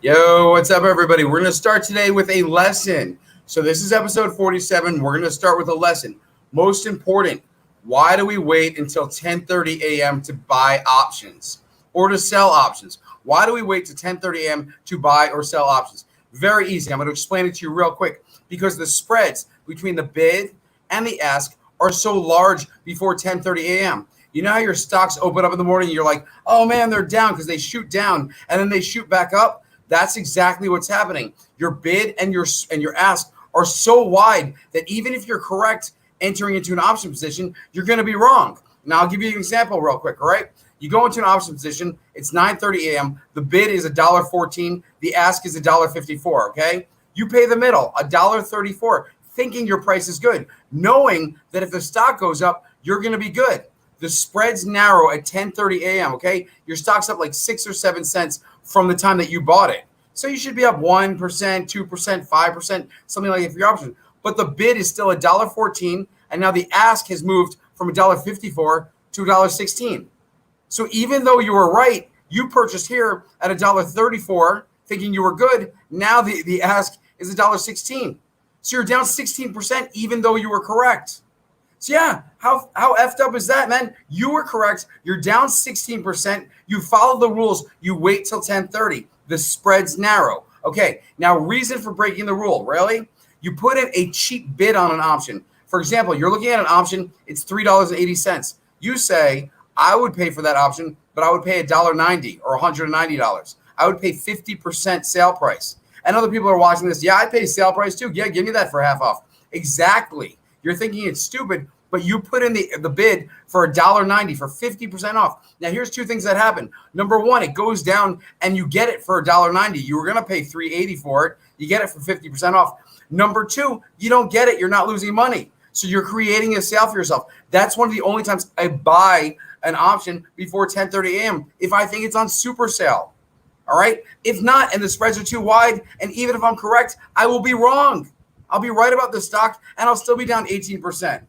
Yo, what's up, everybody? We're going to start today with a lesson. So this is episode 47. We're going to start with a lesson. Most important, why do we wait until 10:30 a.m. to buy options or to sell options? Why do we wait to 10:30 a.m. to buy or sell options? Very easy. I'm going to explain it to you real quick because the spreads between the bid and the ask are so large before 10:30 a.m. You know how your stocks open up in the morning and you're like, oh, man, they're down because they shoot down and then they shoot back up? That's exactly what's happening. Your bid and your ask are so wide that even if you're correct entering into an option position, you're going to be wrong. Now, I'll give you an example real quick, all right? You go into an option position, it's 9:30 a.m., the bid is $1.14, the ask is $1.54, okay? You pay the middle, $1.34, thinking your price is good, knowing that if the stock goes up, you're going to be good. The spreads narrow at 10:30 a.m., okay? Your stock's up like 6 or 7 cents from the time that you bought it. So you should be up 1%, 2%, 5%, something like that for your option. But the bid is still $1.14, and now the ask has moved from $1.54 to $1.16. So even though you were right, you purchased here at $1.34, thinking you were good. Now the ask is $1.16. So you're down 16% even though you were correct. So yeah, how effed up is that, man? You were correct. You're down 16%. You follow the rules. You wait till 10:30. The spread's narrow. Okay, now reason for breaking the rule, really? You put in a cheap bid on an option. For example, you're looking at an option. It's $3.80. You say, I would pay for that option, but I would pay $1.90 or $190. I would pay 50% sale price. And other people are watching this. Yeah, I pay sale price too. Yeah, give me that for half off. Exactly. You're thinking it's stupid, but you put in the bid for $1.90 for 50% off. Now, here's two things that happen. Number one, it goes down and you get it for $1.90. You were going to pay $3.80 for it. You get it for 50% off. Number two, you don't get it. You're not losing money. So you're creating a sale for yourself. That's one of the only times I buy an option before 10:30 a.m. if I think it's on super sale. All right? If not, and the spreads are too wide, and even if I'm correct, I will be wrong. I'll be right about the stock, and I'll still be down 18%.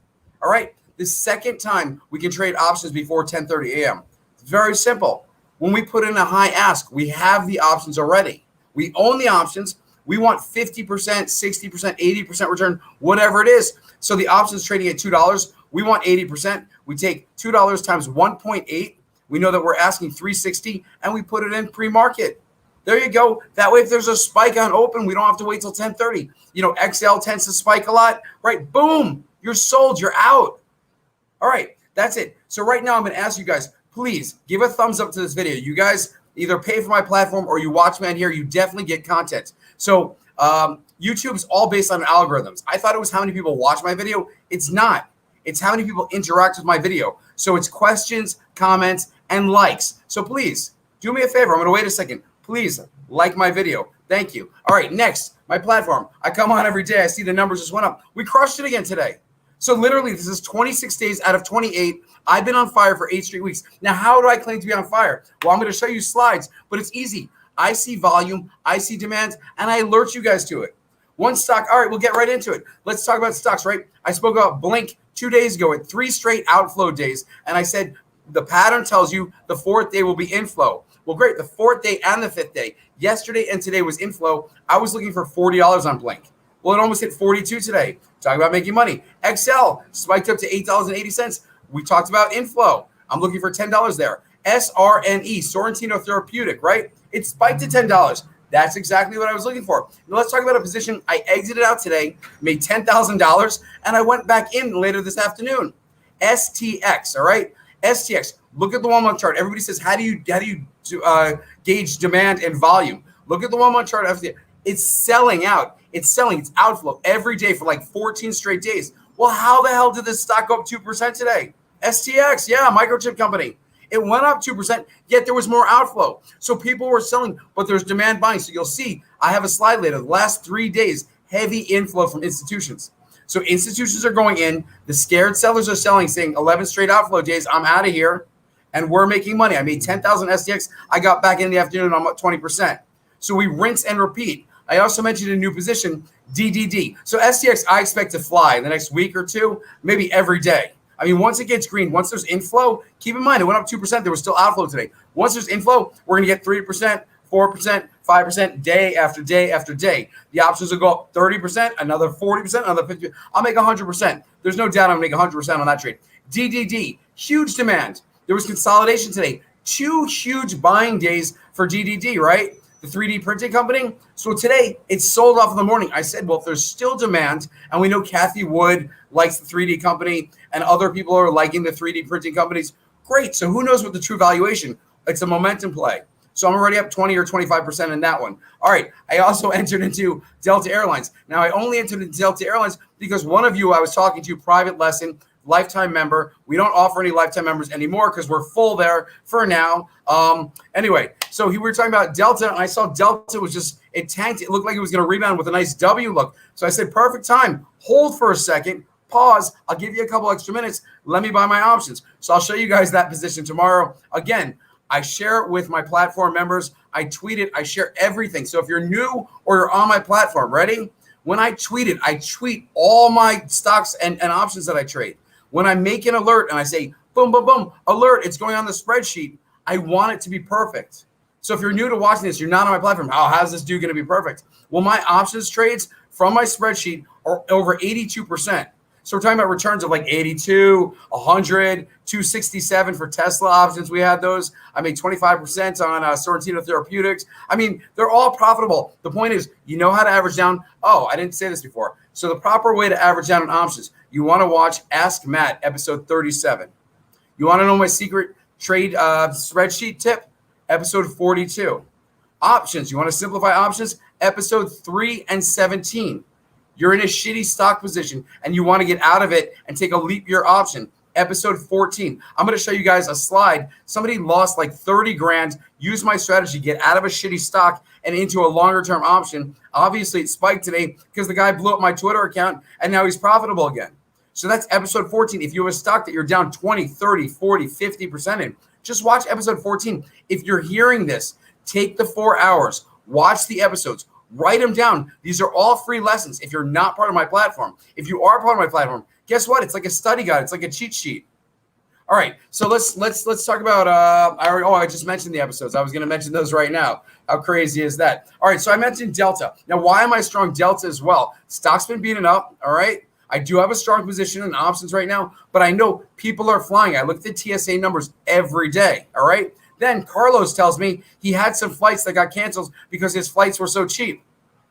All right? The second time we can trade options before 10:30 a.m. It's very simple. When we put in a high ask, we have the options already. We own the options. We want 50%, 60%, 80% return, whatever it is. So the option's trading at $2. We want 80%. We take $2 times 1.8. We know that we're asking $3.60, and we put it in pre-market. There you go. That way, if there's a spike on open, we don't have to wait till 10:30. You know, XL tends to spike a lot, right? Boom, you're sold. You're out. All right, that's it. So right now, I'm going to ask you guys, please give a thumbs up to this video. You guys either pay for my platform or you watch me on here. You definitely get content. So YouTube's all based on algorithms. I thought it was how many people watch my video. It's not. It's how many people interact with my video. So it's questions, comments, and likes. So please do me a favor. I'm going to wait a second. Please like my video. Thank you. All right, next, my platform. I come on every day. I see the numbers just went up. We crushed it again today. So literally, this is 26 days out of 28. I've been on fire for 8 straight weeks. Now, how do I claim to be on fire? Well, I'm going to show you slides, but it's easy. I see volume, I see demand, and I alert you guys to it. One stock. All right, we'll get right into it. Let's talk about stocks, right? I spoke about Blink 2 days ago at 3 straight outflow days, and I said the pattern tells you the 4th day will be inflow. Well, great. The 4th day and the 5th day. Yesterday and today was inflow. I was looking for $40 on Blink. Well, it almost hit 42 today. Talking about making money. XL spiked up to $8.80. We talked about inflow. I'm looking for $10 there. SRNE, Sorrentino Therapeutic, right? It spiked to $10. That's exactly what I was looking for. Now let's talk about a position I exited out today, made $10,000, and I went back in later this afternoon. STX, all right? STX, look at the 1-month chart. Everybody says, how do you gauge demand and volume? Look at the 1-month chart. It's selling out. It's selling. It's outflow every day for like 14 straight days. Well, how the hell did this stock go up 2% today? STX, yeah, microchip company. It went up 2%, yet there was more outflow. So people were selling, but there's demand buying. So you'll see, I have a slide later. The last 3 days, heavy inflow from institutions. So institutions are going in. The scared sellers are selling, saying 11 straight outflow days. I'm out of here, and we're making money. I made 10,000 STX. I got back in the afternoon. I'm up 20%. So we rinse and repeat. I also mentioned a new position, DDD. So STX, I expect to fly in the next week or two, maybe every day. I mean, once it gets green, once there's inflow, keep in mind, it went up 2%. There was still outflow today. Once there's inflow, we're going to get 3%, 4%, 5% day after day after day. The options will go up 30%, another 40%, another 50%. I'll make 100%. There's no doubt I'll make 100% on that trade. DDD, huge demand. There was consolidation today. 2 huge buying days for DDD, right? The 3D printing company. So today it's sold off in the morning. I said, well, if there's still demand, and we know Kathy Wood likes the 3D company and other people are liking the 3D printing companies, great. So who knows what the true valuation? It's a momentum play. So I'm already up 20 or 25% in that one. All right. I also entered into Delta Airlines. Now, I only entered into Delta Airlines because one of you I was talking to, private lesson, lifetime member. We don't offer any lifetime members anymore because we're full there for now. Anyway, so we were talking about Delta, and I saw Delta was just, it tanked. It looked like it was going to rebound with a nice W look. So I said, perfect time. Hold for a second. Pause. I'll give you a couple extra minutes. Let me buy my options. So I'll show you guys that position tomorrow. Again, I share it with my platform members. I tweet it. I share everything. So if you're new or you're on my platform, ready? When I tweet it, I tweet all my stocks and options that I trade. When I make an alert and I say, boom, boom, boom, alert, it's going on the spreadsheet, I want it to be perfect. So if you're new to watching this, you're not on my platform, oh, how's this dude going to be perfect? Well, my options trades from my spreadsheet are over 82%. So we're talking about returns of like 82, 100, 267 for Tesla options. We had those. I made 25% on Sorrentino Therapeutics. I mean, they're all profitable. The point is, you know how to average down. Oh, I didn't say this before. So the proper way to average down on options, you want to watch Ask Matt, episode 37. You want to know my secret trade spreadsheet tip? Episode 42. Options, you want to simplify options? Episode 3 and 17. You're in a shitty stock position and you want to get out of it and take a leap year option. Episode 14. I'm going to show you guys a slide. Somebody lost like 30 grand. Use my strategy. Get out of a shitty stock and into a longer term option. Obviously, it spiked today because the guy blew up my Twitter account and now he's profitable again. So that's episode 14. If you have a stock that you're down 20, 30, 40, 50% in, just watch episode 14. If you're hearing this, take the 4 hours. Watch the episodes. Write them down. These are all free lessons. If you're not part of my platform, if you are part of my platform, guess what? It's like a study guide. It's like a cheat sheet. All right. So let's talk about. I just mentioned the episodes. I was going to mention those right now. How crazy is that? All right. So I mentioned Delta. Now, why am I strong Delta as well? Stock's been beaten up. All right. I do have a strong position in options right now, but I know people are flying. I look at the TSA numbers every day. All right. Then Carlos tells me he had some flights that got canceled because his flights were so cheap.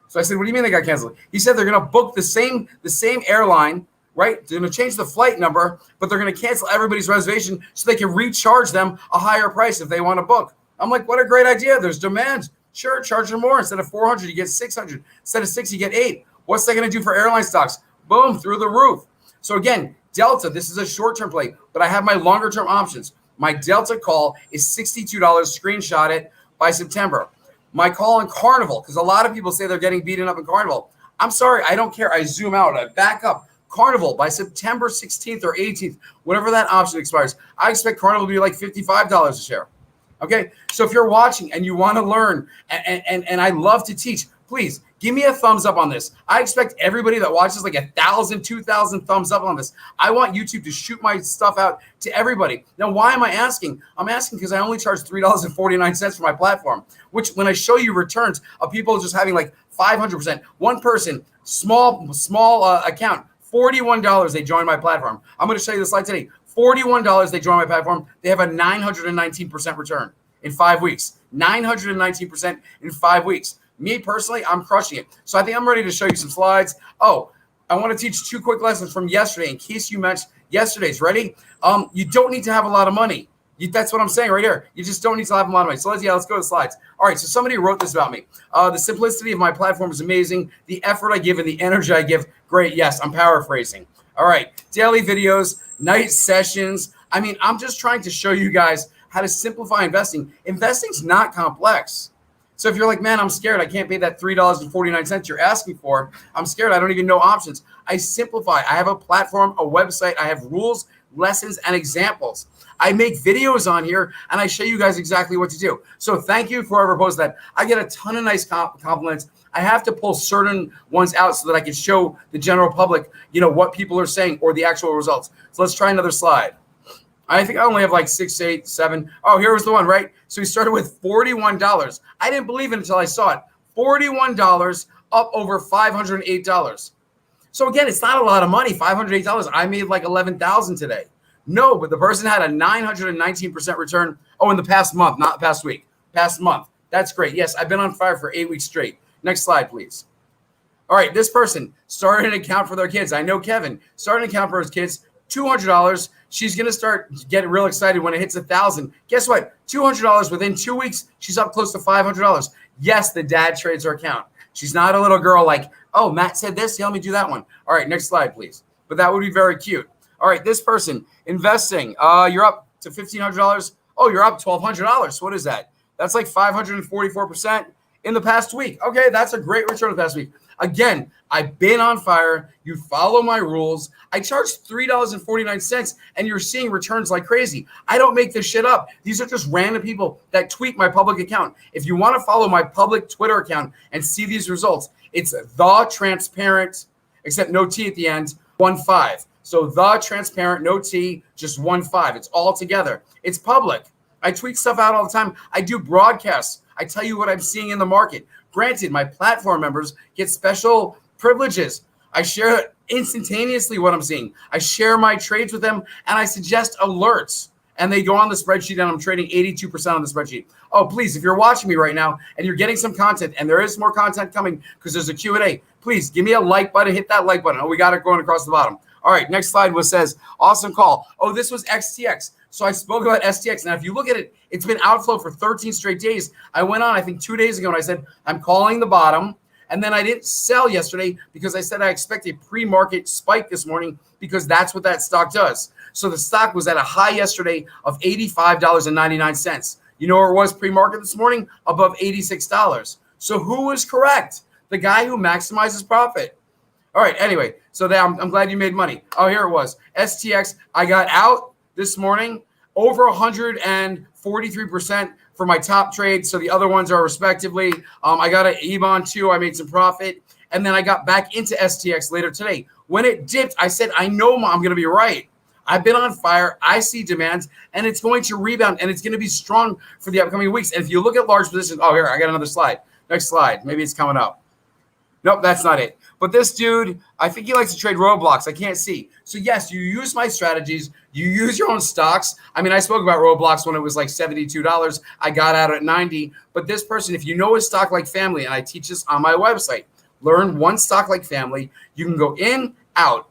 So I said, what do you mean they got canceled? He said they're going to book the same airline, right? They're going to change the flight number, but they're going to cancel everybody's reservation so they can recharge them a higher price if they want to book. I'm like, what a great idea. There's demand. Sure, charge them more. Instead of 400, you get 600. Instead of 6, you get 8. What's that going to do for airline stocks? Boom, through the roof. So again, Delta, this is a short-term play, but I have my longer-term options. My Delta call is $62. Screenshot it by September. My call on Carnival, because a lot of people say they're getting beaten up in Carnival. I'm sorry, I don't care. I zoom out, I back up. Carnival by September 16th or 18th, whenever that option expires, I expect Carnival to be like $55 a share. Okay, so if you're watching and you want to learn, and I love to teach, please give me a thumbs up on this. I expect everybody that watches like 1,000, 2,000 thumbs up on this. I want YouTube to shoot my stuff out to everybody. Now, why am I asking? I'm asking because I only charge $3.49 for my platform, which when I show you returns of people just having like 500%, one person, small account, $41 they join my platform. I'm going to show you the slide today. $41 they join my platform. They have a 919% return in 5 weeks. 919% in 5 weeks. Me personally, I'm crushing it. So I think I'm ready to show you some slides. Oh, I want to teach 2 quick lessons from yesterday in case you missed yesterday's. Ready? You don't need to have a lot of money. That's what I'm saying right here. You just don't need to have a lot of money. So let's go to the slides. All right, so somebody wrote this about me. The simplicity of my platform is amazing. The effort I give and the energy I give, great. Yes, I'm paraphrasing. All right, daily videos, night sessions. I mean, I'm just trying to show you guys how to simplify investing. Investing's not complex. So if you're like, man, I'm scared, I can't pay that $3.49 you're asking for. I'm scared, I don't even know options. I simplify. I have a platform, a website. I have rules, lessons, and examples. I make videos on here, and I show you guys exactly what to do. So thank you for whoever posted that. I get a ton of nice compliments. I have to pull certain ones out so that I can show the general public, what people are saying or the actual results. So let's try another slide. I think I only have like 6, 8, 7. Oh, here was the one, right? So we started with $41. I didn't believe it until I saw it. $41 up over $508. So again, it's not a lot of money. $508. I made like 11,000 today. No, but the person had a 919% return. Oh, in the past month, not past week, past month. That's great. Yes, I've been on fire for 8 weeks straight. Next slide, please. All right, this person started an account for their kids. I know Kevin started an account for his kids. $200. She's gonna start getting real excited when it hits 1,000. Guess what? $200 within 2 weeks. She's up close to $500. Yes, the dad trades her account. She's not a little girl like, oh, Matt said this. Yeah, let me do that one. All right, next slide, please. But that would be very cute. All right, this person investing. You're up to $1,500. Oh, you're up $1,200. What is that? That's like 544% in the past week. Okay, that's a great return the past week. Again, I've been on fire. You follow my rules. I charge $3.49, and you're seeing returns like crazy. I don't make this shit up. These are just random people that tweet my public account. If you want to follow my public Twitter account and see these results, it's the transparent, except no T at the end, 15. So the transparent, no T, just 15. It's all together. It's public. I tweet stuff out all the time. I do broadcasts. I tell you what I'm seeing in the market. Granted, my platform members get special privileges. I share instantaneously what I'm seeing. I share my trades with them, and I suggest alerts. And they go on the spreadsheet, and I'm trading 82% on the spreadsheet. Oh, please, if you're watching me right now and you're getting some content, and there is more content coming because there's a Q&A, please give me a like button. Hit that like button. Oh, we got it going across the bottom. All right, next slide says, awesome call. Oh, this was XTX. So I spoke about STX. Now, if you look at it, it's been outflow for 13 straight days. I went on, I think 2 days ago, and I said, I'm calling the bottom. And then I didn't sell yesterday because I said I expect a pre-market spike this morning because that's what that stock does. So the stock was at a high yesterday of $85.99. You know where it was pre-market this morning? Above $86. So who was correct? The guy who maximizes profit. All right, anyway, so I'm glad you made money. Oh, here it was. STX, I got out this morning, over 143% for my top trade. So the other ones are respectively. I got an EBON too. I made some profit. And then I got back into STX later today. When it dipped, I said, I know I'm going to be right. I've been on fire. I see demand, and it's going to rebound, and it's going to be strong for the upcoming weeks. And if you look at large positions, oh, here, I got another slide. Next slide. Maybe it's coming up. Nope, that's not it. But this dude, I think he likes to trade Roblox. I can't see. So, yes, you use my strategies. You use your own stocks. I mean, I spoke about Roblox when it was like $72. I got out at 90. But this person, if you know a stock like family, and I teach this on my website, learn one stock like family. You can go in, out,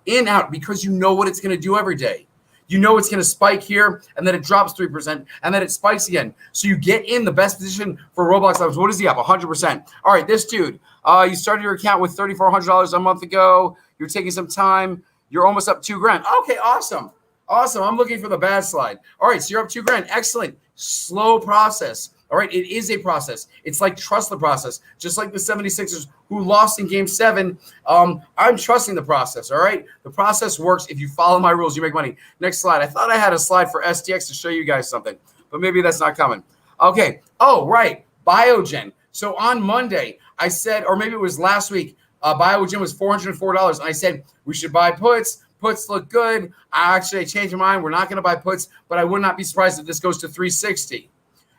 because you know what it's going to do every day. You know it's going to spike here, and then it drops 3%, and then it spikes again. So you get in the best position for Roblox. What is he up? 100%. All right, this dude, you started your account with $3,400 a month ago. You're taking some time. You're almost up $2,000. Okay, awesome. Awesome. I'm looking for the bad slide. All right, so you're up $2,000. Excellent. Slow process. All right, it is a process. It's like trust the process. Just like the 76ers who lost in Game 7, I'm trusting the process, all right? The process works. If you follow my rules, you make money. Next slide. I thought I had a slide for STX to show you guys something, but maybe that's not coming. Okay. Oh, right. Biogen. So on Monday, I said, or maybe it was last week, Biogen was $404, and I said we should buy puts. Puts look good. I changed my mind. We're not going to buy puts, but I would not be surprised if this goes to 360.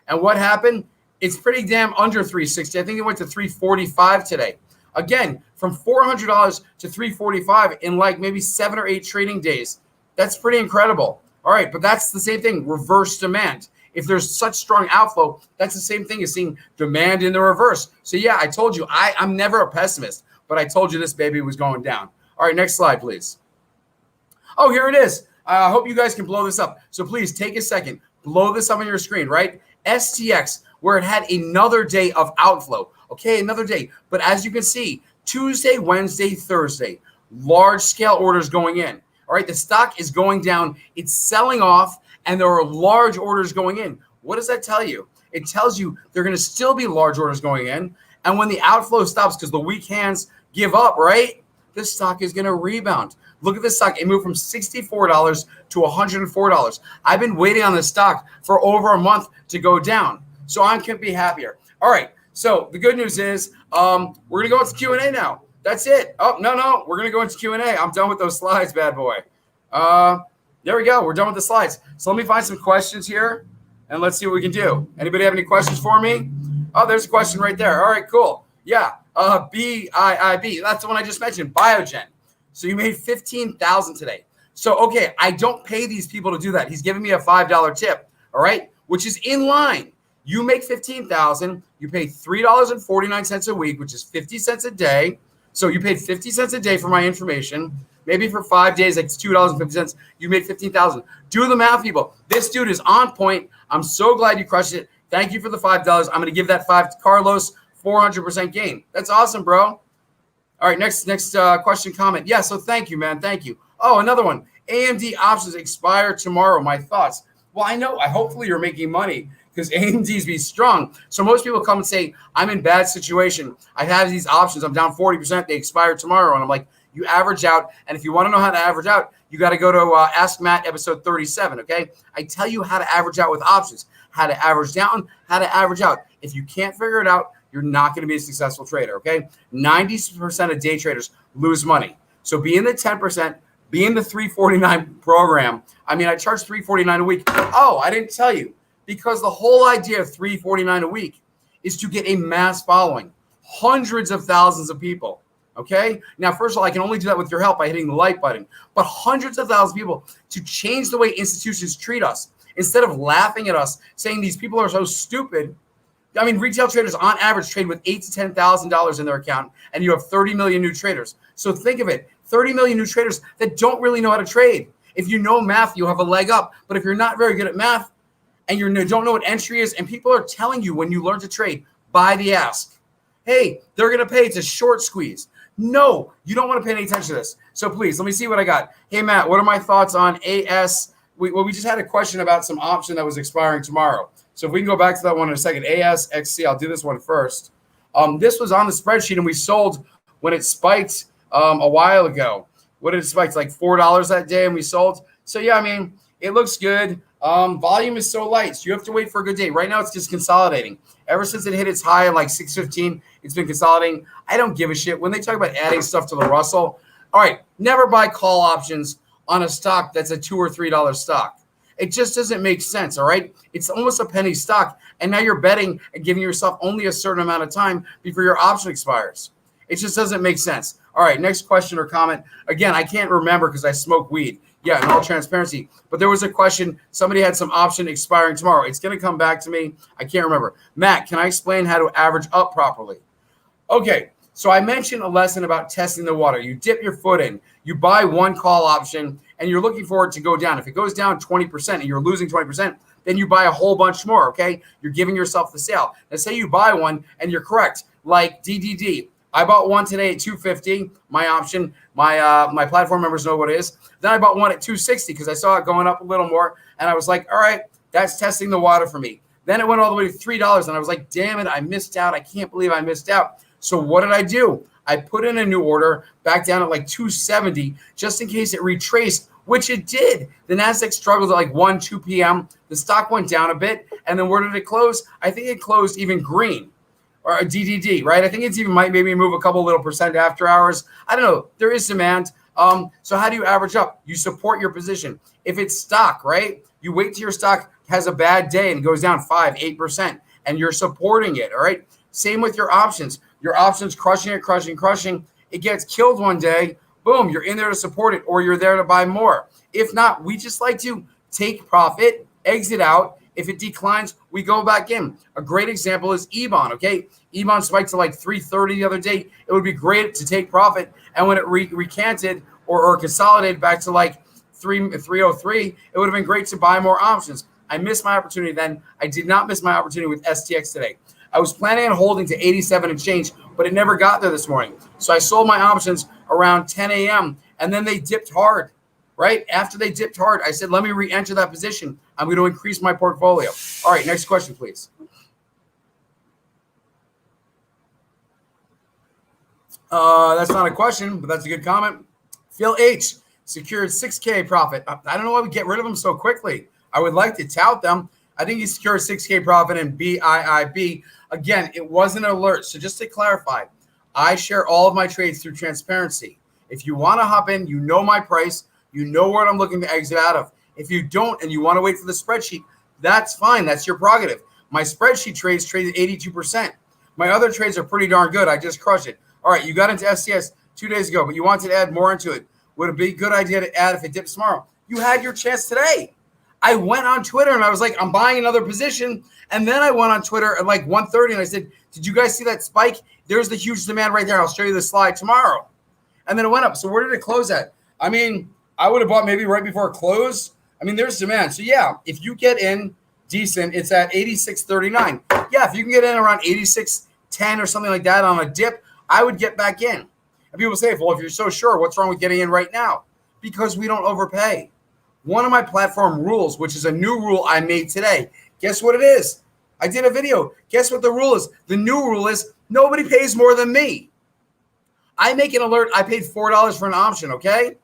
And what happened? It's pretty damn under 360. I think it went to 345 today. Again, from $400 to 345 in like maybe 7 or 8 trading days. That's pretty incredible. All right, but that's the same thing, reverse demand. If there's such strong outflow, that's the same thing as seeing demand in the reverse. So yeah, I told you, I'm never a pessimist, but I told you this baby was going down. All right, next slide, please. Oh, here it is. I hope you guys can blow this up. So please take a second, blow this up on your screen, right? STX, where it had another day of outflow. Okay, another day. But as you can see, Tuesday, Wednesday, Thursday, large scale orders going in. All right, the stock is going down. It's selling off, and there are large orders going in. What does that tell you? It tells you there are going to still be large orders going in. And when the outflow stops because the weak hands give up, right, this stock is going to rebound. Look at this stock. It moved from $64 to $104. I've been waiting on this stock for over a month to go down. So I couldn't be happier. All right. So the good news is we're going to go into Q&A now. That's it. Oh, no. We're going to go into Q&A. I'm done with those slides, bad boy. There we go. We're done with the slides. So let me find some questions here, and let's see what we can do. Anybody have any questions for me? Oh, there's a question right there. All right, cool. Yeah, BIIB. That's the one I just mentioned, Biogen. So you made $15,000 today. So, okay, I don't pay these people to do that. He's giving me a $5 tip, all right, which is in line. You make $15,000. You pay $3.49 a week, which is 50 cents a day. So you paid 50 cents a day for my information. Maybe for 5 days, like it's $2.50. You made $15,000. Do the math, people. This dude is on point. I'm so glad you crushed it. Thank you for the $5. I'm going to give that $5 to Carlos, 400% gain. That's awesome, bro. All right, next question, comment. Yeah, so thank you, man. Thank you. Oh, another one. AMD options expire tomorrow. My thoughts. Well, I know. Hopefully you're making money because AMD's be strong. So most people come and say, I'm in bad situation. I have these options. I'm down 40%. They expire tomorrow. And I'm like, you average out. And if you want to know how to average out, you got to go to Ask Matt episode 37, okay? I tell you how to average out with options, how to average down, how to average out. If you can't figure it out, you're not going to be a successful trader, okay? 90% of day traders lose money. So be in the 10%, be in the 349 program. I mean, I charge $349 a week. Oh, I didn't tell you. Because the whole idea of $349 a week is to get a mass following, hundreds of thousands of people. Okay. Now, first of all, I can only do that with your help by hitting the like button, but hundreds of thousands of people to change the way institutions treat us instead of laughing at us, saying these people are so stupid. I mean, retail traders on average trade with $8,000 to $10,000 in their account, and you have 30 million new traders. So think of it, 30 million new traders that don't really know how to trade. If you know math, you'll have a leg up. But if you're not very good at math and you don't know what entry is, and people are telling you when you learn to trade, buy the ask. Hey, they're going to pay. It's a short squeeze. No, you don't want to pay any attention to this. So please, let me see what I got. Hey, Matt, what are my thoughts on AS? We just had a question about some option that was expiring tomorrow. So if we can go back to that one in a second. ASXC, I'll do this one first. This was on the spreadsheet, and we sold when it spiked a while ago. What did it spike? Like $4 that day, and we sold. So, yeah, I mean, it looks good. Volume is so light, so you have to wait for a good day. Right now, it's just consolidating. Ever since it hit its high at like 615, it's been consolidating. I don't give a shit. When they talk about adding stuff to the Russell, all right, never buy call options on a stock that's a $2 or $3 stock. It just doesn't make sense, all right? It's almost a penny stock, and now you're betting and giving yourself only a certain amount of time before your option expires. It just doesn't make sense. All right, next question or comment. Again, I can't remember because I smoke weed. Yeah, in all transparency. But there was a question. Somebody had some option expiring tomorrow. It's going to come back to me. I can't remember. Matt, can I explain how to average up properly? Okay, so I mentioned a lesson about testing the water. You dip your foot in. You buy one call option, and you're looking for it to go down. If it goes down 20% and you're losing 20%, then you buy a whole bunch more, okay? You're giving yourself the sale. Now, say you buy one, and you're correct, like DDD. I bought one today at 250, my option. My platform members know what it is. Then I bought one at 260 because I saw it going up a little more. And I was like, all right, that's testing the water for me. Then it went all the way to $3. And I was like, damn it, I missed out. I can't believe I missed out. So what did I do? I put in a new order back down at like 270 just in case it retraced, which it did. The NASDAQ struggled at like 1, 2 p.m. The stock went down a bit. And then where did it close? I think it closed even green. Or a DDD, right? I think it's even might maybe move a couple little percent after hours. I don't know. There is demand. So how do you average up? You support your position. If it's stock, right? You wait till your stock has a bad day and goes down 5, 8%, and you're supporting it, all right? Same with your options. Your options crushing it. It gets killed one day. Boom, you're in there to support it, or you're there to buy more. If not, we just like to take profit, exit out. If it declines, we go back in. A great example is EBON, okay? EBON spiked to like 330 the other day. It would be great to take profit. And when it recanted or consolidated back to like 303, it would have been great to buy more options. I missed my opportunity then. I did not miss my opportunity with STX today. I was planning on holding to 87 and change, but it never got there this morning. So I sold my options around 10 a.m. and then they dipped hard. Right after they dipped hard, I said, let me re-enter that position. I'm going to increase my portfolio. All right, next question, please. That's not a question, but that's a good comment. Phil H. secured 6K profit. I don't know why we get rid of them so quickly. I would like to tout them. I think he secured 6K profit in BIIB. Again, it wasn't an alert. So just to clarify, I share all of my trades through transparency. If you want to hop in, you know my price. You know what I'm looking to exit out of. If you don't and you want to wait for the spreadsheet, that's fine. That's your prerogative. My spreadsheet trades traded 82%. My other trades are pretty darn good. I just crushed it. All right, you got into SCS 2 days ago, but you wanted to add more into it. Would it be a good idea to add if it dips tomorrow? You had your chance today. I went on Twitter and I was like, I'm buying another position. And then I went on Twitter at like 1:30 and I said, did you guys see that spike? There's the huge demand right there. I'll show you the slide tomorrow. And then it went up. So where did it close at? I mean, I would have bought maybe right before it closed. I mean, there's demand. So yeah, if you get in decent, it's at 86.39. Yeah, if you can get in around 86.10 or something like that on a dip, I would get back in. And people say, well, if you're so sure, what's wrong with getting in right now? Because we don't overpay. One of my platform rules, which is a new rule I made today, guess what it is? I did a video. Guess what the rule is? The new rule is nobody pays more than me. I make an alert. I paid $4 for an option, okay?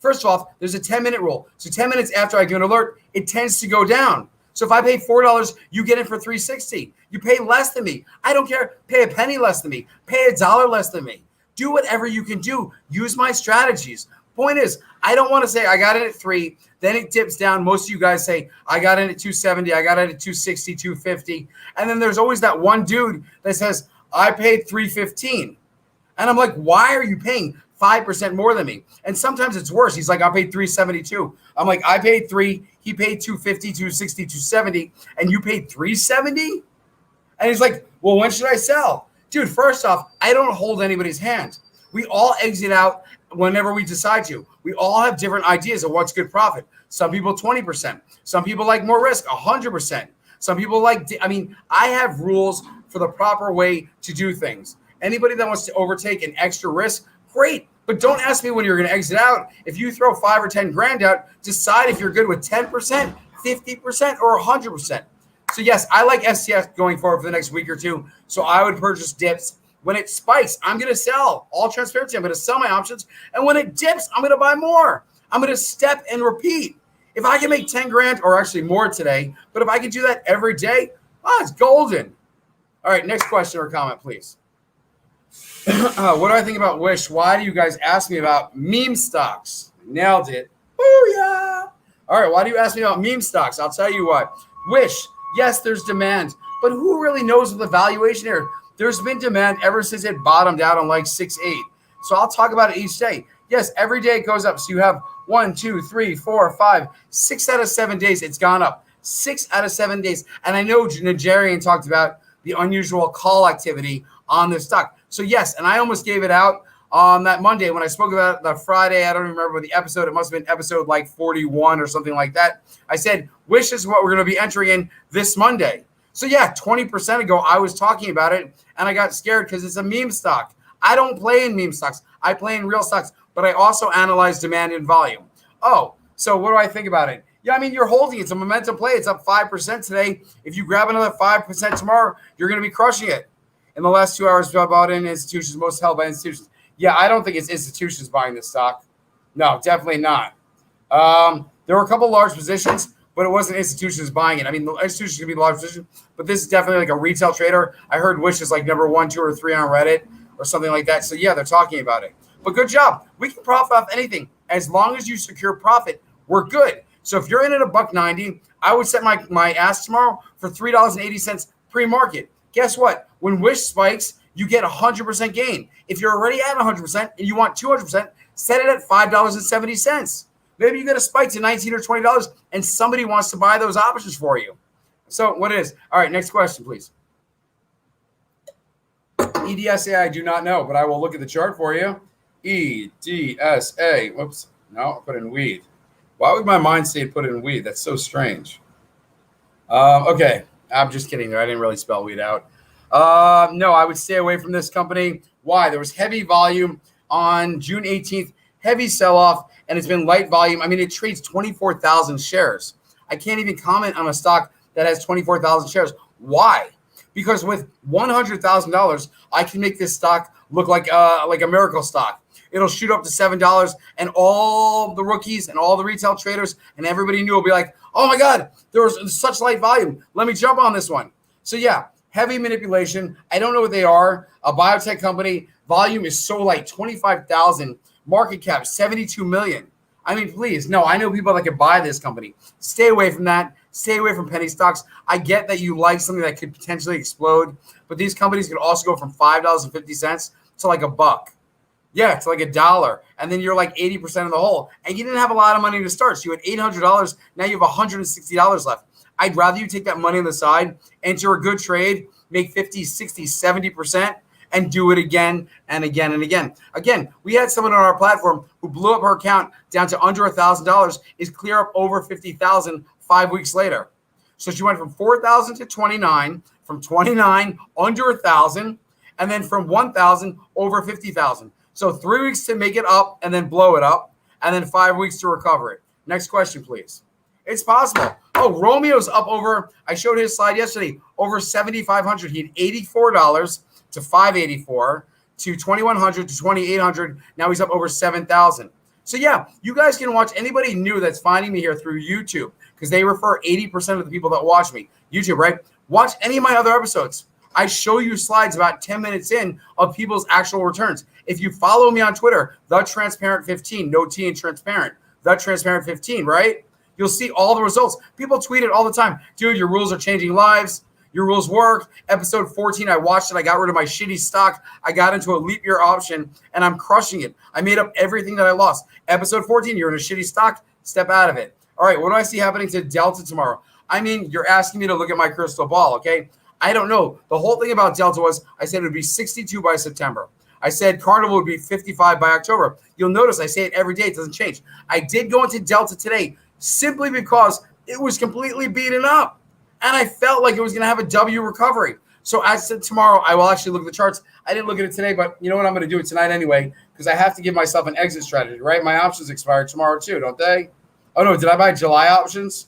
First off, there's a 10-minute rule. So 10 minutes after I do an alert, it tends to go down. So if I pay $4, you get it for $3.60. You pay less than me. I don't care. Pay a penny less than me. Pay $1 less than me. Do whatever you can do. Use my strategies. Point is, I don't want to say I got in at 3, then it dips down. Most of you guys say I got in at 270, I got in at 260, 250. And then there's always that one dude that says, I paid $3.15. And I'm like, why are you paying 5% more than me? And sometimes it's worse. He's like, I paid $3.72. I'm like, I paid 3, he paid 250, 260, 270, and you paid 370? And he's like, well, when should I sell? Dude, first off, I don't hold anybody's hand. We all exit out whenever we decide to. We all have different ideas of what's good profit. Some people 20%. Some people like more risk, 100%. Some people like, I have rules for the proper way to do things. Anybody that wants to overtake an extra risk, great. But don't ask me when you're going to exit out. If you throw 5 or 10 grand out, decide if you're good with 10%, 50%, or 100%. So yes, I like STS going forward for the next week or two. So I would purchase dips. When it spikes, I'm going to sell. All transparency, I'm going to sell my options. And when it dips, I'm going to buy more. I'm going to step and repeat. If I can make 10 grand or actually more today, but if I can do that every day, it's golden. All right, next question or comment, please. What do I think about Wish? Why do you guys ask me about meme stocks? Nailed it. Booyah. All right, why do you ask me about meme stocks? I'll tell you what. Wish, yes, there's demand, but who really knows what the valuation here? There's been demand ever since it bottomed out on like 6.8. So I'll talk about it each day. Yes, every day it goes up. So you have 1, 2, 3, 4, 5, 6 out of 7 days it's gone up. 6 out of 7 days. And I know Nigerian talked about the unusual call activity on this stock. So yes, and I almost gave it out on that Monday when I spoke about it the Friday. I don't remember the episode. It must have been episode like 41 or something like that. I said, Wish is what we're going to be entering in this Monday. So yeah, 20% ago, I was talking about it and I got scared because it's a meme stock. I don't play in meme stocks. I play in real stocks, but I also analyze demand and volume. Oh, so what do I think about it? Yeah, I mean, you're holding. It's a momentum play. It's up 5% today. If you grab another 5% tomorrow, you're going to be crushing it. In the last 2 hours, I bought in institutions, most held by institutions. Yeah, I don't think it's institutions buying this stock. No, definitely not. There were a couple large positions, but it wasn't institutions buying it. I mean, the institutions can be large positions, but this is definitely like a retail trader. I heard Wish is like number 1, 2, or 3 on Reddit or something like that. So yeah, they're talking about it. But good job. We can profit off anything. As long as you secure profit, we're good. So if you're in at $1.90, I would set my ask tomorrow for $3.80 pre-market. Guess what? When Wish spikes, you get 100% gain. If you're already at 100% and you want 200%, set it at $5.70. Maybe you get a spike to $19 or $20 and somebody wants to buy those options for you. So what it is? All right, next question, please. EDSA, I do not know, but I will look at the chart for you. EDSA. Whoops. No, I put in weed. Why would my mind say put in weed? That's so strange. Okay. I'm just kidding there. I didn't really spell weed out. No, I would stay away from this company. Why? There was heavy volume on June 18th, heavy sell-off, and it's been light volume. I mean, it trades 24,000 shares. I can't even comment on a stock that has 24,000 shares. Why? Because with $100,000, I can make this stock look like a miracle stock. It'll shoot up to $7, and all the rookies and all the retail traders and everybody new will be like, oh my God, there was such light volume. Let me jump on this one. So yeah, heavy manipulation. I don't know what they are. A biotech company. Volume is so light, 25,000. Market cap, 72 million. I mean, please. No, I know people that could buy this company. Stay away from that. Stay away from penny stocks. I get that you like something that could potentially explode, but these companies could also go from $5.50 to like $1. Yeah, it's like $1. And then you're like 80% of the hole. And you didn't have a lot of money to start. So you had $800. Now you have $160 left. I'd rather you take that money on the side, enter a good trade, make 50, 60, 70%, and do it again and again and again. Again, we had someone on our platform who blew up her account down to under $1,000, is clear up over 50,000 5 weeks later. So she went from 4,000 to 29, from 29 under 1,000, and then from 1,000 over 50,000. So 3 weeks to make it up and then blow it up, and then 5 weeks to recover it. Next question, please. It's possible. Oh, Romeo's up over, I showed his slide yesterday, over 7,500. He had $84 to 584 to 2,100 to 2,800. Now he's up over 7,000. So yeah, you guys can watch anybody new that's finding me here through YouTube, because they refer 80% of the people that watch me. YouTube, right? Watch any of my other episodes. I show you slides about 10 minutes in of people's actual returns. If you follow me on Twitter, The Transparent 15, no T in transparent, The Transparent 15, right? You'll see all the results. People tweet it all the time. Dude, your rules are changing lives. Your rules work. Episode 14, I watched it. I got rid of my shitty stock. I got into a leap year option, and I'm crushing it. I made up everything that I lost. Episode 14, you're in a shitty stock. Step out of it. All right, what do I see happening to Delta tomorrow? I mean, you're asking me to look at my crystal ball, okay? I don't know. The whole thing about Delta was I said it would be 62 by September. I said Carnival would be 55 by October. You'll notice I say it every day. It doesn't change. I did go into Delta today simply because it was completely beaten up, and I felt like it was going to have a W recovery. So I said tomorrow I will actually look at the charts. I didn't look at it today, but you know what? I'm going to do it tonight anyway, because I have to give myself an exit strategy, right? My options expire tomorrow too, don't they? Oh, no. Did I buy July options?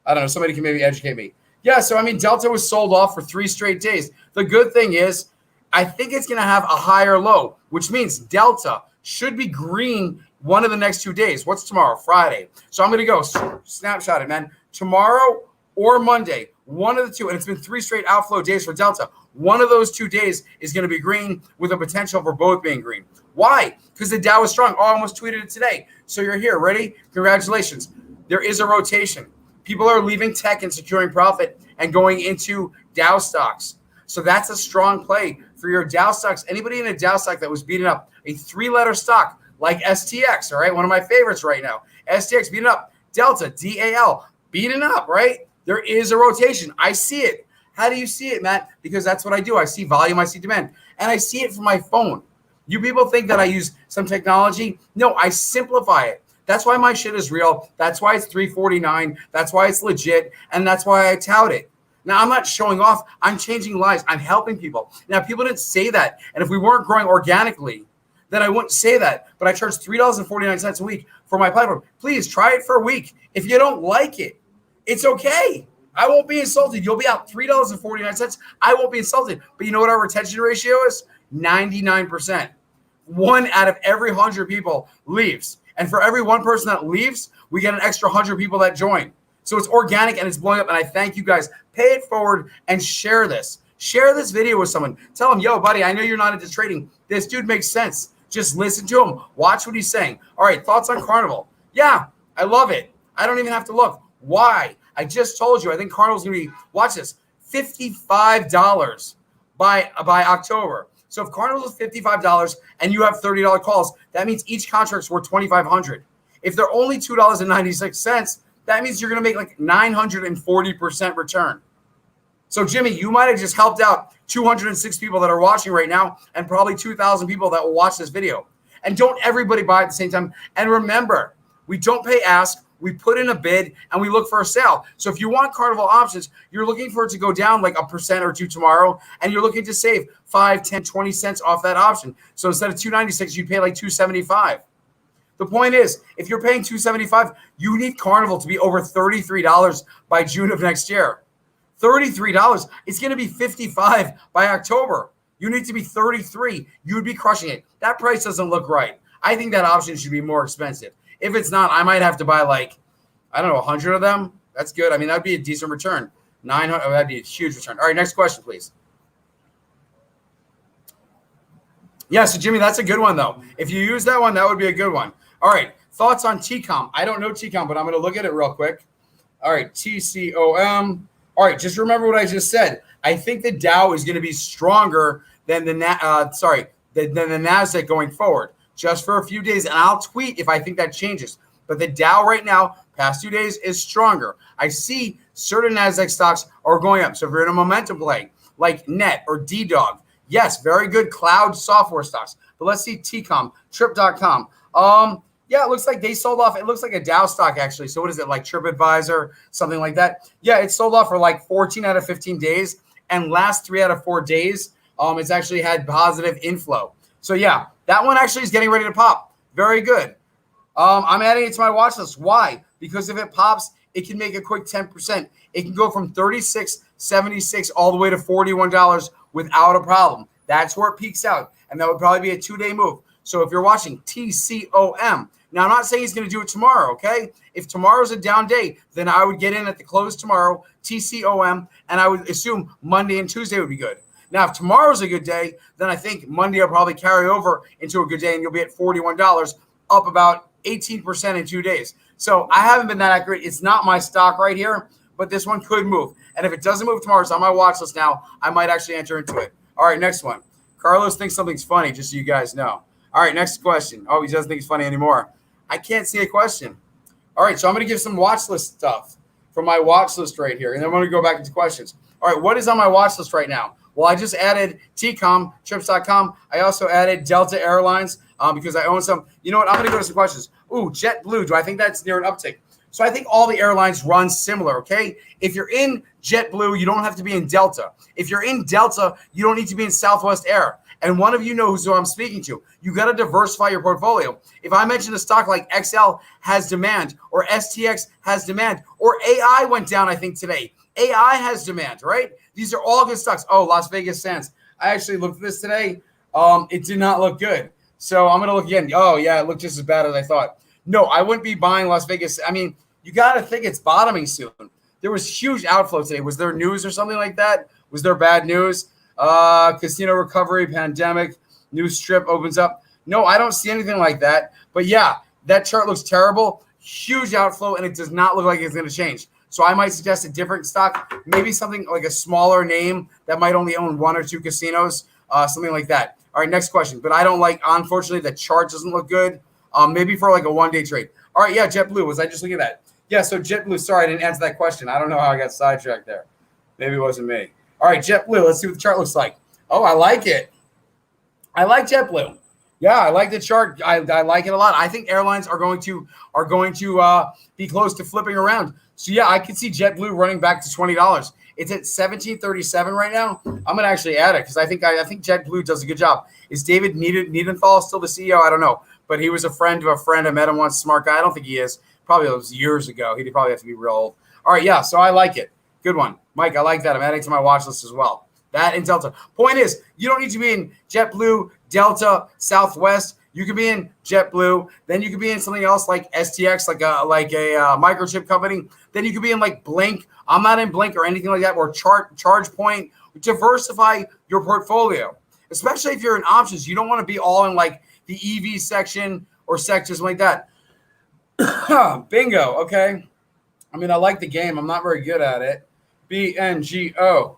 I don't know. Somebody can maybe educate me. Yeah, so, I mean, Delta was sold off for 3 straight days. The good thing is I think it's going to have a higher low, which means Delta should be green one of the next 2 days. What's tomorrow? Friday. So I'm going to go snapshot it, man. Tomorrow or Monday, one of the two, and it's been 3 straight outflow days for Delta. One of those 2 days is going to be green with a potential for both being green. Why? Because the Dow is strong. Oh, I almost tweeted it today. So you're here. Ready? Congratulations. There is a rotation. People are leaving tech and securing profit and going into Dow stocks. So that's a strong play for your Dow stocks. Anybody in a Dow stock that was beaten up, a 3-letter stock like STX, all right, one of my favorites right now. STX beaten up. Delta, DAL, beaten up, right? There is a rotation. I see it. How do you see it, Matt? Because that's what I do. I see volume, I see demand, and I see it from my phone. You people think that I use some technology. No, I simplify it. That's why my shit is real. That's why it's 349. That's why it's legit. And that's why I tout it. Now, I'm not showing off. I'm changing lives. I'm helping people. Now, people didn't say that. And if we weren't growing organically, then I wouldn't say that. But I charge $3.49 a week for my platform. Please try it for a week. If you don't like it, it's okay. I won't be insulted. You'll be out $3.49. I won't be insulted. But you know what our retention ratio is? 99%. 1 out of every 100 people leaves. And for every 1 person that leaves, we get an extra 100 people that join. So it's organic and it's blowing up. And I thank you guys. Pay it forward and share this. Share this video with someone. Tell them, yo, buddy, I know you're not into trading. This dude makes sense. Just listen to him. Watch what he's saying. All right, thoughts on Carnival. Yeah, I love it. I don't even have to look. Why? I just told you. I think Carnival's going to be, watch this, $55 by October. So if Carnival is $55 and you have $30 calls, that means each contract's worth $2,500. If they're only $2.96, that means you're going to make like 940% return. So Jimmy, you might have just helped out 206 people that are watching right now and probably 2,000 people that will watch this video. And don't everybody buy at the same time. And remember, we don't pay ask. We put in a bid and we look for a sale. So if you want Carnival options, you're looking for it to go down like 1% or 2% tomorrow, and you're looking to save 5, 10, 20 cents off that option. So instead of $2.96, you pay like $2.75. The point is, if you're paying $2.75, you need Carnival to be over $33 by June of next year. $33. It's going to be $55 by October. You need to be $33. You would be crushing it. That price doesn't look right. I think that option should be more expensive. If it's not, I might have to buy like, I don't know, 100 of them. That's good. I mean, that'd be a decent return. 900, that'd be a huge return. All right, next question, please. Yeah, so Jimmy, that's a good one, though. If you use that one, that would be a good one. All right, Thoughts on TCOM? I don't know TCOM, but I'm going to look at it real quick. All right, TCOM. All right, just remember what I just said. I think the Dow is going to be stronger than the Nasdaq going forward, just for a few days, and I'll tweet if I think that changes. But the Dow right now, past 2 days, is stronger. I see certain Nasdaq stocks are going up. So if you're in a momentum play like Net or DDOG, yes, very good cloud software stocks. But let's see TCOM, Trip.com. Yeah, it looks like they sold off. It looks like a Dow stock, actually. So what is it, like TripAdvisor, something like that? Yeah, it sold off for like 14 out of 15 days. And last 3 out of 4 days, it's actually had positive inflow. So yeah, that one actually is getting ready to pop. Very good. I'm adding it to my watch list. Why? Because if it pops, it can make a quick 10%. It can go from $36.76 all the way to $41 without a problem. That's where it peaks out. And that would probably be a 2-day move. So if you're watching TCOM, now I'm not saying he's going to do it tomorrow, okay? If tomorrow's a down day, then I would get in at the close tomorrow, TCOM, and I would assume Monday and Tuesday would be good. Now, if tomorrow's a good day, then I think Monday will probably carry over into a good day, and you'll be at $41, up about 18% in 2 days. So I haven't been that accurate. It's not my stock right here, but this one could move. And if it doesn't move tomorrow, it's on my watch list now. I might actually enter into it. All right, next one. Carlos thinks something's funny, just so you guys know. All right, next question. Oh, he doesn't think it's funny anymore. I can't see a question. All right, so I'm going to give some watch list stuff from my watch list right here, and then I'm going to go back into questions. All right, what is on my watch list right now? Well, I just added TCOM, Trips.com. I also added Delta Airlines because I own some. You know what? I'm going to go to some questions. Ooh, JetBlue. Do I think that's near an uptick? So I think all the airlines run similar, okay? If you're in JetBlue, you don't have to be in Delta. If you're in Delta, you don't need to be in Southwest Air. And one of you knows who I'm speaking to. You got to diversify your portfolio. If I mention a stock like XL has demand, or STX has demand, or AI went down, I think today. AI has demand, right? These are all good stocks. Oh, Las Vegas Sands. I actually looked at this today. It did not look good. So I'm going to look again. Oh, yeah, it looked just as bad as I thought. No, I wouldn't be buying Las Vegas. I mean, you got to think it's bottoming soon. There was huge outflow today. Was there news or something like that? Was there bad news? Casino recovery, pandemic, new strip opens up. No, I don't see anything like that. But yeah, that chart looks terrible. Huge outflow, and it does not look like it's going to change. So I might suggest a different stock, maybe something like a smaller name that might only own 1 or 2 casinos, something like that. All right, next question. But I don't like, unfortunately, the chart doesn't look good. Maybe for like a 1-day trade. All right, yeah, JetBlue. Was I just looking at that? Yeah, so JetBlue. Sorry, I didn't answer that question. I don't know how I got sidetracked there. Maybe it wasn't me. All right, JetBlue. Let's see what the chart looks like. Oh, I like it. I like JetBlue. Yeah, I like the chart. I like it a lot. I think airlines are going to be close to flipping around. So yeah, I could see JetBlue running back to $20. It's at $17.37 right now. I'm gonna actually add it because I think JetBlue does a good job. Is David Niedenthal still the CEO? I don't know, but he was a friend of a friend. I met him once. Smart guy. I don't think he is. Probably was years ago. He'd probably have to be real old. All right, yeah. So I like it. Good one, Mike. I like that. I'm adding to my watch list as well. That and Delta. Point is, you don't need to be in JetBlue, Delta, Southwest. You could be in JetBlue. Then you could be in something else like STX, like a microchip company. Then you could be in like Blink. I'm not in Blink or anything like that. Or ChargePoint. Diversify your portfolio, especially if you're in options. You don't want to be all in like the EV section or sectors like that. Bingo. Okay. I mean, I like the game. I'm not very good at it. BNGO.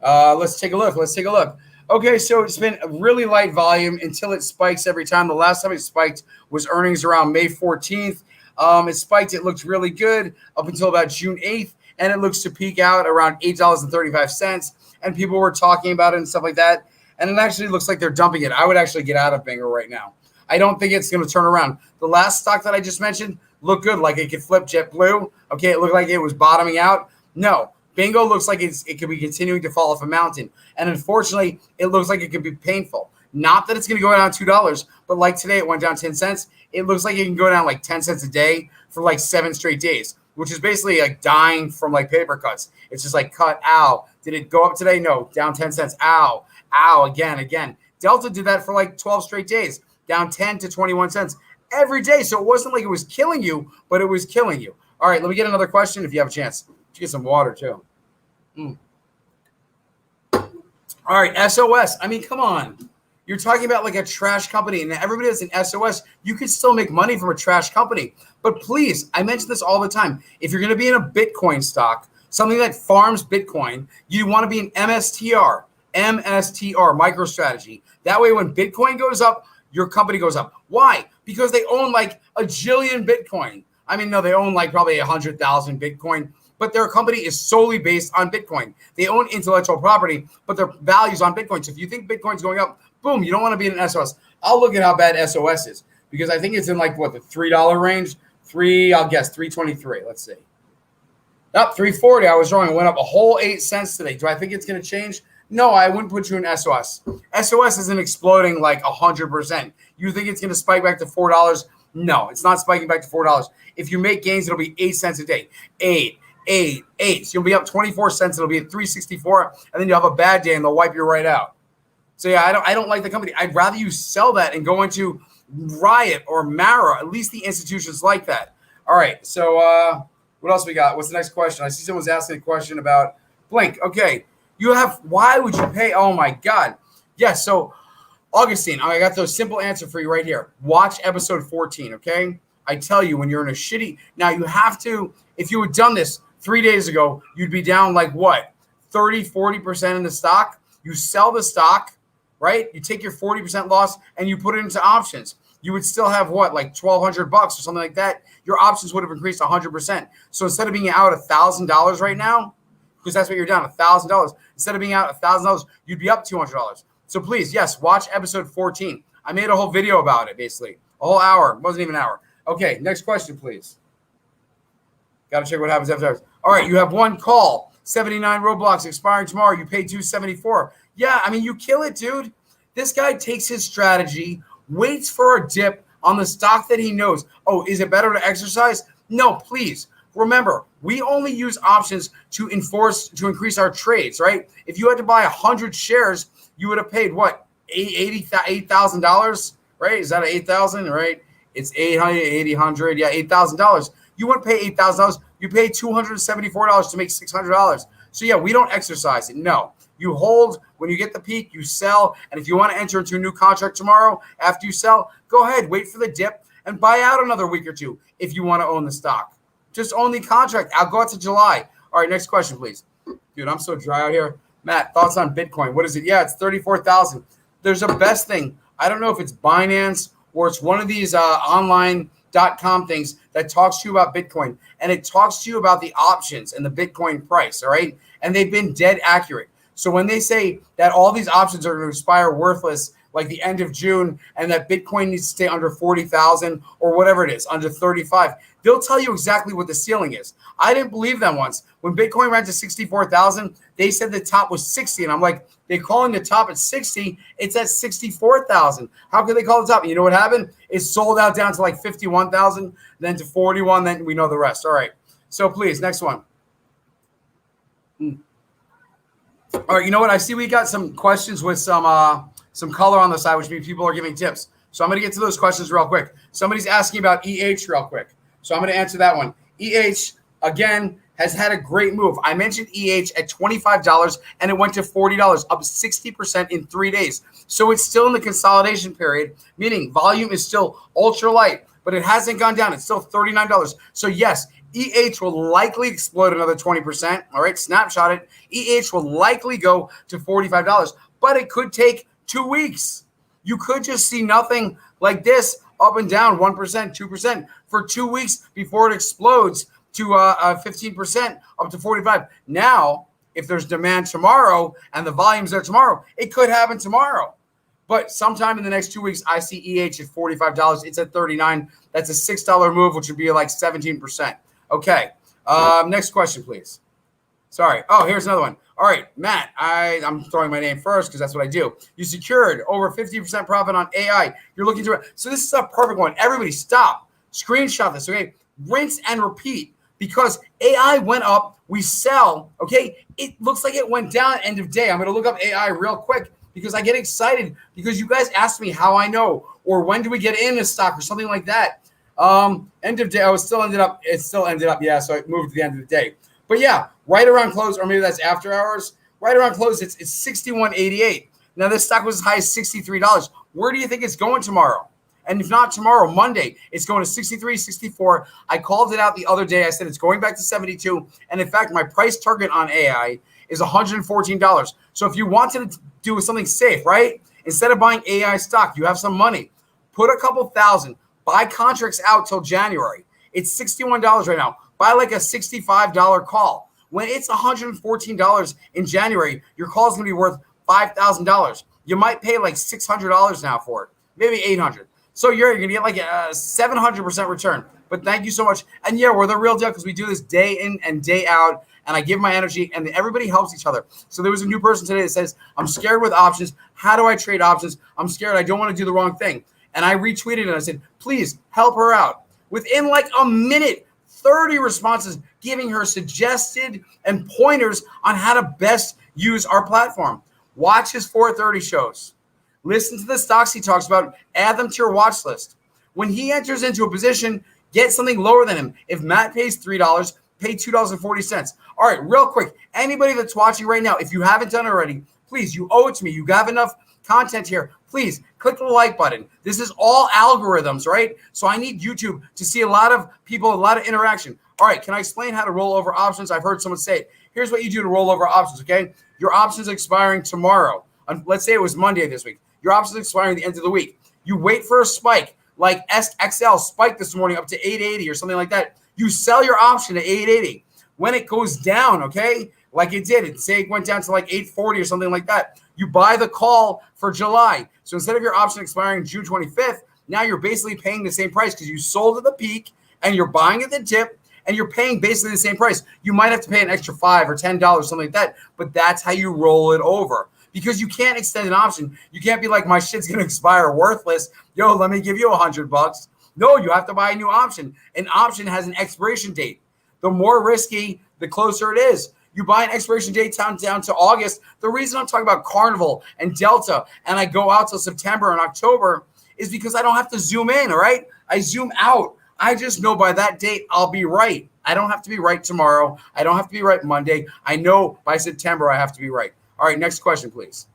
Let's take a look. Okay, so it's been a really light volume until it spikes every time. The last time it spiked was earnings around May 14th. It spiked. It looked really good up until about June 8th, and it looks to peak out around $8.35. And people were talking about it and stuff like that. And it actually looks like they're dumping it. I would actually get out of Bingo right now. I don't think it's going to turn around. The last stock that I just mentioned looked good, like it could flip JetBlue. Okay, it looked like it was bottoming out. No. Bingo looks like it could be continuing to fall off a mountain. And unfortunately, it looks like it could be painful. Not that it's going to go down $2, but like today it went down 10 cents. It looks like it can go down like 10 cents a day for like 7 straight days, which is basically like dying from like paper cuts. It's just like cut, ow. Did it go up today? No, down 10 cents. Ow, ow, again. Delta did that for like 12 straight days, down 10 to 21 cents every day. So it wasn't like it was killing you, but it was killing you. All right, let me get another question if you have a chance. Get some water too. All right, SOS. I mean, come on. You're talking about like a trash company, and everybody has an SOS. You can still make money from a trash company. But please, I mention this all the time. If you're going to be in a Bitcoin stock, something that farms Bitcoin, you want to be an MSTR, MicroStrategy. That way, when Bitcoin goes up, your company goes up. Why? Because they own like a jillion Bitcoin. I mean, no, they own like probably 100,000 Bitcoin, but their company is solely based on Bitcoin. They own intellectual property, but their value's on Bitcoin. So if you think Bitcoin's going up, boom, you don't want to be in an SOS. I'll look at how bad SOS is because I think it's in like what, the $3 range. I'll guess 323. Let's see. Up 340. I was wrong. It went up a whole 8 cents today. Do I think it's going to change? No, I wouldn't put you in SOS. SOS isn't exploding like 100%. You think it's going to spike back to $4? No, it's not spiking back to $4. If you make gains, it'll be 8 cents a day. 8. So you'll be up 24 cents. It'll be at 364, and then you'll have a bad day, and they'll wipe you right out. So yeah, I don't like the company. I'd rather you sell that and go into Riot or Mara. At least the institutions like that. All right. So what else we got? What's the next question? I see someone's asking a question about Blink. Okay. Why would you pay? Oh my God. Yes. So Augustine, I got the simple answer for you right here. Watch episode 14. Okay. I tell you, when you're in a shitty, now you have to, if you had done this 3 days ago, you'd be down like what? 30-40% in the stock. You sell the stock, right? You take your 40% loss and you put it into options. You would still have what, like $1,200 or something like that. Your options would have increased 100%. So instead of being out $1,000 right now, because that's what you're down, $1,000. Instead of being out $1,000, you'd be up $200. So please, yes, watch episode 14. I made a whole video about it, basically. A whole hour. It wasn't even an hour. Okay, next question, please. Got to check what happens after hours. All right, you have one call. 79 Roblox expiring tomorrow. You pay $274. Yeah, I mean, you kill it, dude. This guy takes his strategy, waits for a dip on the stock that he knows. Oh, is it better to exercise? No, please. Remember, we only use options to increase our trades, right? If you had to buy 100 shares, you would have paid what? $8,000, right? Is that an 8,000, right? It's 800, yeah, $8,000. You wouldn't pay $8,000. You pay $274 to make $600. So yeah, we don't exercise it. No, you hold when you get the peak, you sell. And if you want to enter into a new contract tomorrow after you sell, go ahead, wait for the dip and buy out another week or two if you want to own the stock. Just own the contract. I'll go out to July. All right, next question, please. Dude, I'm so dry out here. Matt, thoughts on Bitcoin? What is it? Yeah, it's 34,000. There's a best thing. I don't know if it's Binance or it's one of these online.com things that talks to you about Bitcoin, and it talks to you about the options and the Bitcoin price, all right? And they've been dead accurate. So when they say that all these options are going to expire worthless like the end of June and that Bitcoin needs to stay under 40,000 or whatever it is, under 35, they'll tell you exactly what the ceiling is. I didn't believe them once. When Bitcoin ran to 64,000, they said the top was 60. And I'm like, they're calling the top at 60. It's at 64,000. How could they call the top? And you know what happened? It sold out down to like 51,000, then to 41. Then we know the rest. All right. So please, next one. All right. You know what? I see we got some questions with some color on the side, which means people are giving tips. So I'm going to get to those questions real quick. Somebody's asking about EH real quick. So I'm going to answer that one. EH, again, has had a great move. I mentioned EH at $25 and it went to $40, up 60% in 3 days. So it's still in the consolidation period, meaning volume is still ultra light, but it hasn't gone down. It's still $39. So yes, EH will likely explode another 20%. All right, snapshot it. EH will likely go to $45, but it could take 2 weeks. You could just see nothing like this up and down 1%, 2% for 2 weeks before it explodes to 15% up to 45. Now, if there's demand tomorrow and the volume's there tomorrow, it could happen tomorrow. But sometime in the next 2 weeks, I see EH at $45. It's at $39. That's a $6 move, which would be like 17%. Okay. Next question, please. Sorry. Oh, here's another one. All right, Matt, I'm throwing my name first because that's what I do. You secured over 50% profit on AI. You're looking to it. So this is a perfect one. Everybody stop. Screenshot this, okay? Rinse and repeat because AI went up. We sell, okay? It looks like it went down at end of day. I'm going to look up AI real quick because I get excited because you guys asked me how I know or when do we get in a stock or something like that. End of day, it still ended up, yeah, so it moved to the end of the day. But yeah, right around close, or maybe that's after hours. Right around close, it's 61.88. Now, this stock was as high as $63. Where do you think it's going tomorrow? And if not tomorrow, Monday, it's going to 63, 64. I called it out the other day. I said it's going back to 72. And in fact, my price target on AI is $114. So if you wanted to do something safe, right? Instead of buying AI stock, you have some money. Put a couple thousand. Buy contracts out till January. It's $61 right now. Buy like a $65 call. When it's $114 in January, your call is going to be worth $5,000. You might pay like $600 now for it, maybe $800. So you're going to get like a 700% return. But thank you so much. And yeah, we're the real deal because we do this day in and day out. And I give my energy and everybody helps each other. So there was a new person today that says, I'm scared with options. How do I trade options? I'm scared. I don't want to do the wrong thing. And I retweeted and I said, please help her out. Within like a minute, 30 responses giving her suggested and pointers on how to best use our platform. Watch his 4:30 shows. Listen to the stocks he talks about. Add them to your watch list. When he enters into a position, get something lower than him. If Matt pays $3, pay $2.40. All right, real quick. Anybody that's watching right now, if you haven't done it already, please, you owe it to me. You have enough content here. Please click the like button. This is all algorithms, right? So I need YouTube to see a lot of people, a lot of interaction. All right, can I explain how to roll over options? I've heard someone say it. Here's what you do to roll over options, okay? Your option's expiring tomorrow. Let's say it was Monday this week. Your option's expiring at the end of the week. You wait for a spike, like XL spiked this morning up to 880 or something like that. You sell your option at 880. When it goes down, okay, like it did, say it went down to like 840 or something like that, you buy the call for July. So instead of your option expiring June 25th, now you're basically paying the same price because you sold at the peak and you're buying at the dip and you're paying basically the same price. You might have to pay an extra $5 or $10, something like that, but that's how you roll it over. Because you can't extend an option. You can't be like, my shit's going to expire worthless. Yo, let me give you $100. No, you have to buy a new option. An option has an expiration date. The more risky, the closer it is. You buy an expiration date down to August. The reason I'm talking about Carnival and Delta and I go out till September and October is because I don't have to zoom in, all right? I zoom out. I just know by that date, I'll be right. I don't have to be right tomorrow. I don't have to be right Monday. I know by September, I have to be right. All right, next question, please.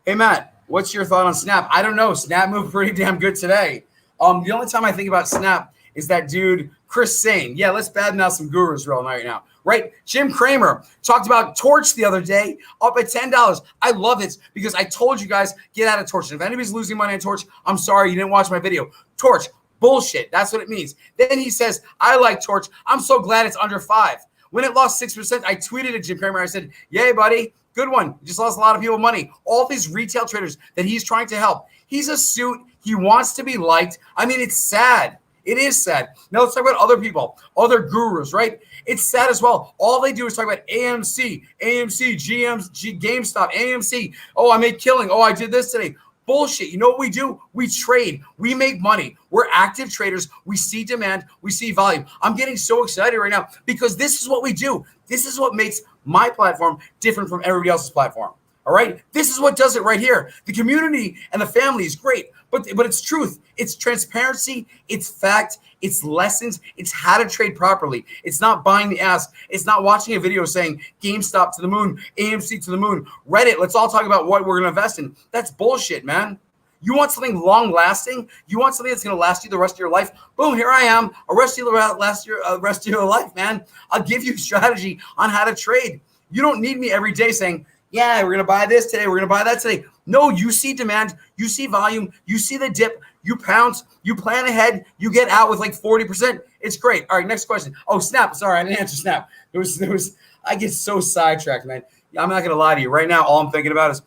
Hey, Matt, what's your thought on Snap? I don't know. Snap moved pretty damn good today. The only time I think about Snap is that dude, Chris Sane. Yeah, let's badmouth some gurus real right now, right? Jim Cramer talked about Torch the other day, up at $10. I love it because I told you guys, get out of Torch. And if anybody's losing money on Torch, I'm sorry, you didn't watch my video. Torch, bullshit. That's what it means. Then he says, I like Torch. I'm so glad it's under 5. When it lost 6%, I tweeted at Jim Cramer. I said, yay, buddy. Good one. You just lost a lot of people money. All these retail traders that he's trying to help. He's a suit. He wants to be liked. I mean, it's sad. It is sad. Now let's talk about other people, other gurus, right? It's sad as well. All they do is talk about AMC, GameStop, AMC. Oh, I made killing. Oh, I did this today. Bullshit. You know what we do? We trade. We make money. We're active traders. We see demand. We see volume. I'm getting so excited right now because this is what we do. This is what makes my platform different from everybody else's platform. All right? This is what does it right here. The community and the family is great, but it's truth. It's transparency. It's fact. It's lessons. It's how to trade properly. It's not buying the ass. It's not watching a video saying GameStop to the moon, AMC to the moon, Reddit. Let's all talk about what we're going to invest in. That's bullshit, man. You want something long lasting? You want something that's going to last you the rest of your life? Boom, here I am. Rest of your life, man. I'll give you strategy on how to trade. You don't need me every day saying, yeah, we're going to buy this today. We're going to buy that today. No, you see demand. You see volume. You see the dip. You pounce. You plan ahead. You get out with like 40%. It's great. All right, next question. Oh, Snap. Sorry, I didn't answer Snap. There was. I get so sidetracked, man. I'm not going to lie to you. Right now, all I'm thinking about is,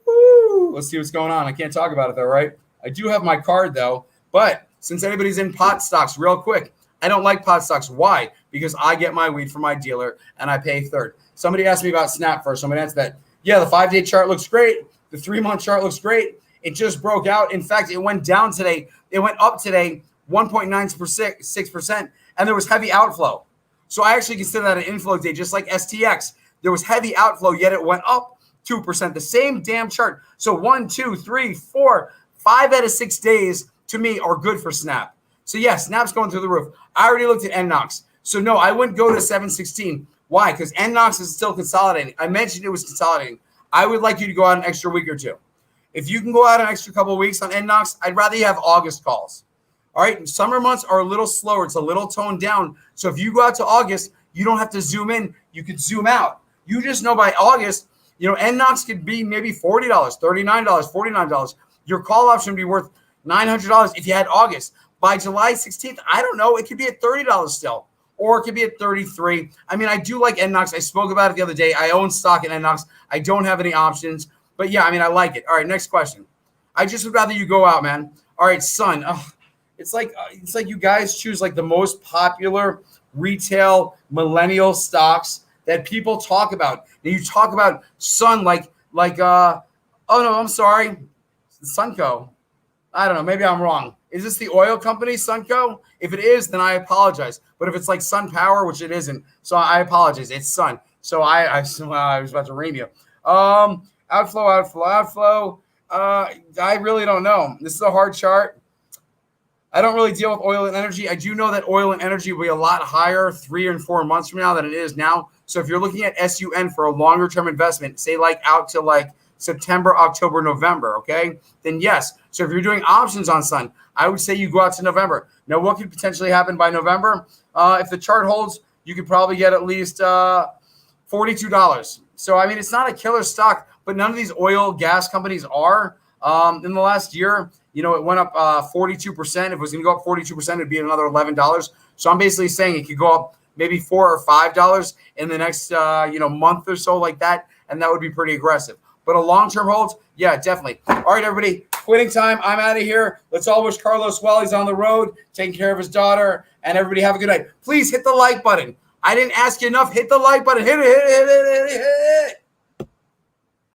woo, let's see what's going on. I can't talk about it, though, right? I do have my card, though. But since anybody's in pot stocks, real quick, I don't like pot stocks. Why? Because I get my weed from my dealer, and I pay third. Somebody asked me about Snap first. So I'm going to answer that. Yeah, the 5-day chart looks great. The 3-month chart looks great. It just broke out. In fact, it went down today. It went up today 1.96%, and there was heavy outflow. So I actually consider that an inflow day, just like STX. There was heavy outflow, yet it went up 2%. The same damn chart. So 1, 2, 3, 4, 5 out of 6 days to me are good for Snap. So yeah, Snap's going through the roof. I already looked at NNOX. So no, I wouldn't go to 716. Why? Because NNOX is still consolidating. I mentioned it was consolidating. I would like you to go out an extra week or two. If you can go out an extra couple of weeks on NNOX, I'd rather you have August calls. All right, summer months are a little slower. It's a little toned down. So if you go out to August, you don't have to zoom in. You could zoom out. You just know by August, NNOX could be maybe $40, $39, $49. Your call option would be worth $900 if you had August. By July 16th, I don't know. It could be at $30 still, or it could be at $33. I mean, I do like NNOX. I spoke about it the other day. I own stock in NNOX. I don't have any options. But yeah, I mean, I like it. All right, next question. I just would rather you go out, man. All right, Sun. It's like you guys choose like the most popular retail millennial stocks that people talk about. And you talk about Sun like oh no, I'm sorry, Sunco. I don't know. Maybe I'm wrong. Is this the oil company, Sunco? If it is, then I apologize. But if it's like Sun Power, which it isn't, so I apologize. It's Sun. So I was about to ream you. Outflow. I really don't know. This is a hard chart. I don't really deal with oil and energy. I do know that oil and energy will be a lot higher 3 and 4 months from now than it is now. So if you're looking at SUN for a longer term investment, say like out to like September, October, November, okay, then yes. So if you're doing options on Sun, I would say you go out to November. Now, what could potentially happen by November? If the chart holds, you could probably get at least $42. So, I mean, it's not a killer stock, but none of these oil, gas companies are. In the last year, it went up 42%. If it was going to go up 42%, it'd be another $11. So I'm basically saying it could go up maybe $4 or $5 in the next, month or so like that, and that would be pretty aggressive. But a long-term hold, yeah, definitely. All right, everybody, quitting time. I'm out of here. Let's all wish Carlos well. He's on the road, taking care of his daughter, and everybody have a good night. Please hit the like button. I didn't ask you enough. Hit the like button. Hit it.